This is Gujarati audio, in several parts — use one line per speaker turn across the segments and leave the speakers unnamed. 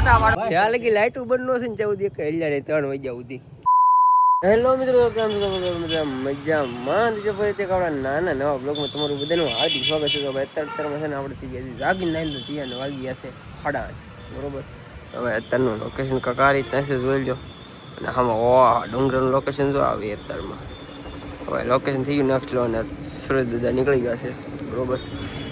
ફોટા પાડો ત્યાં લગી લાઈટ બંધ ન થઈને ત્યાં સુધી 3 વાગ્યા સુધી. હેલો મિત્રો, કેમ છો બધા? મજામાં છો ભાઈ? તે આપણા નાના નવા બ્લોગમાં તમારું બધાનું હાર્દિક સ્વાગત છે. ભાઈ અત્યારમાં છે ને આપણે થઈ ગયા જાગી નાઈ ત્યાં વાગી ગયા છે 8:30 બરોબર. હવે અત્યારનું લોકેશન કાંઈ રીતના છે જોઈ લો. અને આમાં વાહ ડુંગરનું લોકેશન જો આવે અત્યારમાં. હવે લોકેશન થઈ ગયું નેક્સ્ટ લો અને સુરજ દાદા નીકળી ગયા છે બરોબર.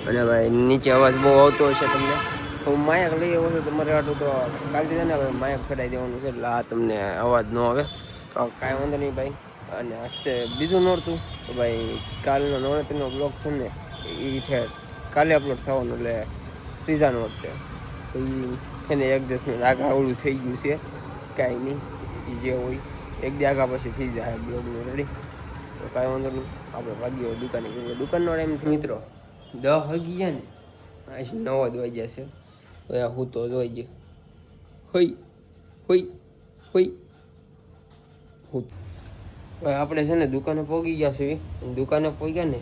અને ભાઈ નીચે અવાજ બહુ આવતો હશે તમને. હું માયક લઈ આવ્યો છું તમારે આટલું તો કાલથી છે ને હવે માયક ચડાવી દેવાનું છે એટલે આ તમને અવાજ ન આવે તો કાંઈ વાંધો નહીં ભાઈ. અને હશે બીજું નોરતું તો ભાઈ કાલનો નવરાત્રિનો બ્લોગ છે ને એ છે કાલે અપલોડ થવાનું એટલે ત્રીજા નોરતે તો એને એડજસ્ટમેન્ટ આગળ આવડું થઈ ગયું છે કાંઈ નહીં જે હોય એક દી આગા પછી થઈ જાય બ્લોગનું રેડી. તો કાંઈ વાંધો નહીં આપણે ભાગીએ દુકાને કેમ દુકાનનો ટાઈમથી મિત્રો 10 વાગી ગયા ને આજે 9 જ વાગ્યા છે તો યા હું તો જોઈ ગયો હોય હોય હોય હું આપણે છે ને દુકાને પહોંચી ગયા છીએ. દુકાને પહોંચ્યા ને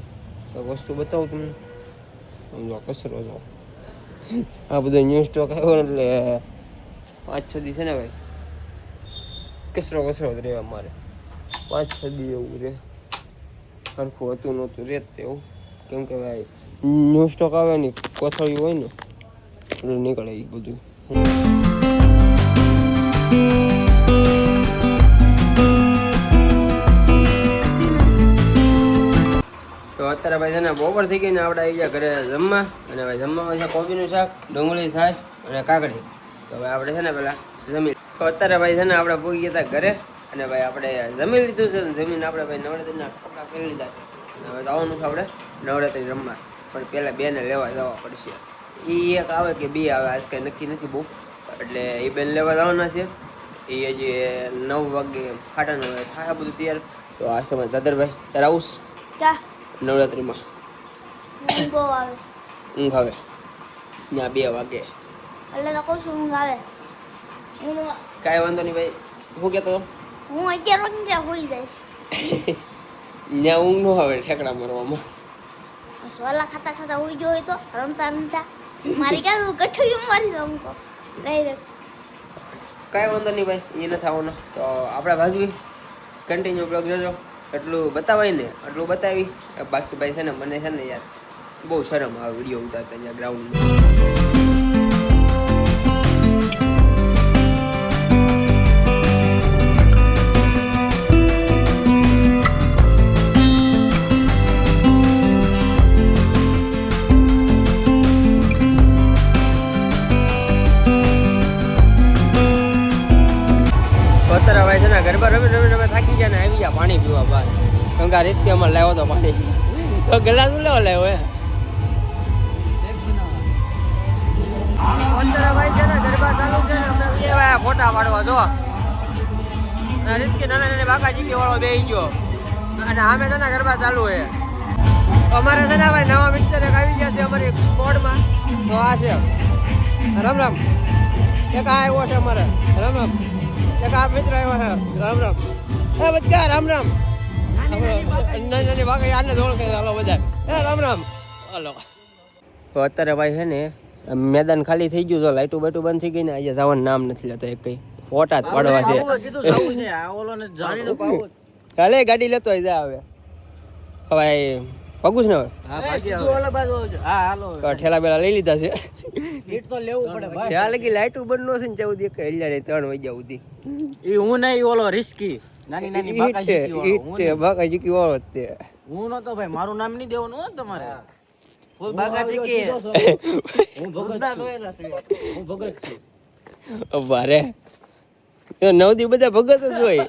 તો વસ્તુ બતાવું તમને. સમજો કચરો જો આ બધો ન્યૂ સ્ટોક આવ્યો એટલે 5-6 દી છે ને ભાઈ કચરો જ રહે અમારે. 5-6 દી એવું રહે સરખું હતું નહોતું રહેત એવું કેમ કે ભાઈ ન્યૂ સ્ટોક આવે ને કોથળી હોય ને એટલે નીકળે એ બધું. તો અત્યારે ભાઈ છે ને બપોર થઈ ગઈ ને આપણે આવી ગયા ઘરે જમવા. અને ભાઈ જમવામાં છે કોબીનું શાક, ડુંગળી, છાશ અને કાકડી. તો હવે આપણે છે ને પેલા જમી. તો અત્યારે ભાઈ છે ને આપણે પહોંચી ગયા હતા ઘરે અને ભાઈ આપણે જમી લીધું છે. જમીને આપણે ભાઈ નવરાત્રિના કપડાં પહેરી લીધા છે. હવે જવાનું છે આપણે નવરાત્રિ રમવા પણ પહેલાં 2 ને લેવા જવા પડશે. એ એક આવે કે 2 આવે આજ કંઈ નક્કી નથી બહુ એટલે એ 2 લેવા જવાના છે. એ હજી 9 વાગે 8:30 થાય બધું તૈયાર. તો આ સમય દાદરભાઈ તારે આવું નવરાત્રિમાં ઊંઘ આવે ત્યાં 2 વાગે કાંઈ વાંધો નહીં ભાઈ. શું કહેતો
હું 11 વાગે હોઈ જઈશ
ત્યાં ઊંઘ ન આવે ઠેકડા મારવામાં.
સોલા ખાતા ખાતા હોઈ ગયો હોય તો રમતા રમતા મારી ક્યાં ગઠ્ઠી મારી દઉં તો ડાયરેક્ટ.
કાંઈ વાંધો નહીં ભાઈ એ નથી આવવાનો તો આપણે ભાગવી કન્ટિન્યુ બ્લોગ જોજો. એટલું બતાવાય ને એટલું બતાવી. બાકી ભાઈ છે ને મને છે ને યાર બહુ શરમ આવે વિડીયો ઉતારતા અહીંયા ગ્રાઉન્ડમાં. અત્યારે ભાઈ છે ને ગરબા રમી અમે થાકી ગયા ને આવી ગયા પાણી પીવા બહાર કેમ કે આ રિસ્કી અમારે લાવ્યો તો પાણી તો ગલાસ લેવો લાવ્યો હે. અત્યારે ભાઈ છે ને ગરબા ચાલુ છે ને અમે ભાઈ ફોટા પાડવા જો રિસ્કી નાના નાના બાકાજી વાળો બેસી ગયો અને સામે છે ને ગરબા ચાલુ છે. અમારે છે ને ભાઈ નવા મિક્સર એક આવી ગયા છે અમારી સ્કોડમાં. તો આ છે રામ રામ એક આ આવ્યો છે અમારે રામ રામ એક આ મિત્ર આવ્યો છે રામ રામ. હે બધા રામ રામ નાની બાકી આને દોડ કે હાલો બધા હે રામ રામ હાલો. તો અત્યારે ભાઈ છે ને મેદાન ખાલી થઈ ગયું તો લાઈટો બાઈટો બંધ થઈ ગઈ ને આજે જવાનું નામ નથી લેતા એક કઈ ફોટા જ પાડવા છે. ચાલે ગાડી લેતો જા હવે ભાઈ પગું ને હવે ઠેલા બેલા લઈ લીધા છે. ત્યાં લગી લાઈટ બંધ નો થઈને ત્યાં સુધી 3 વાગ્યા સુધી.
ઈ હું નહીં ઓલો રિસ્કી નાની નાની
બાકાજી વાળો જ તે.
હું નતો ભાઈ મારું નામ નહીં દેવાનું હો તમારે. ફૂલ બાકાજી હું ભગત છું.
બારે 9 દી બધા ભગત જ હોય.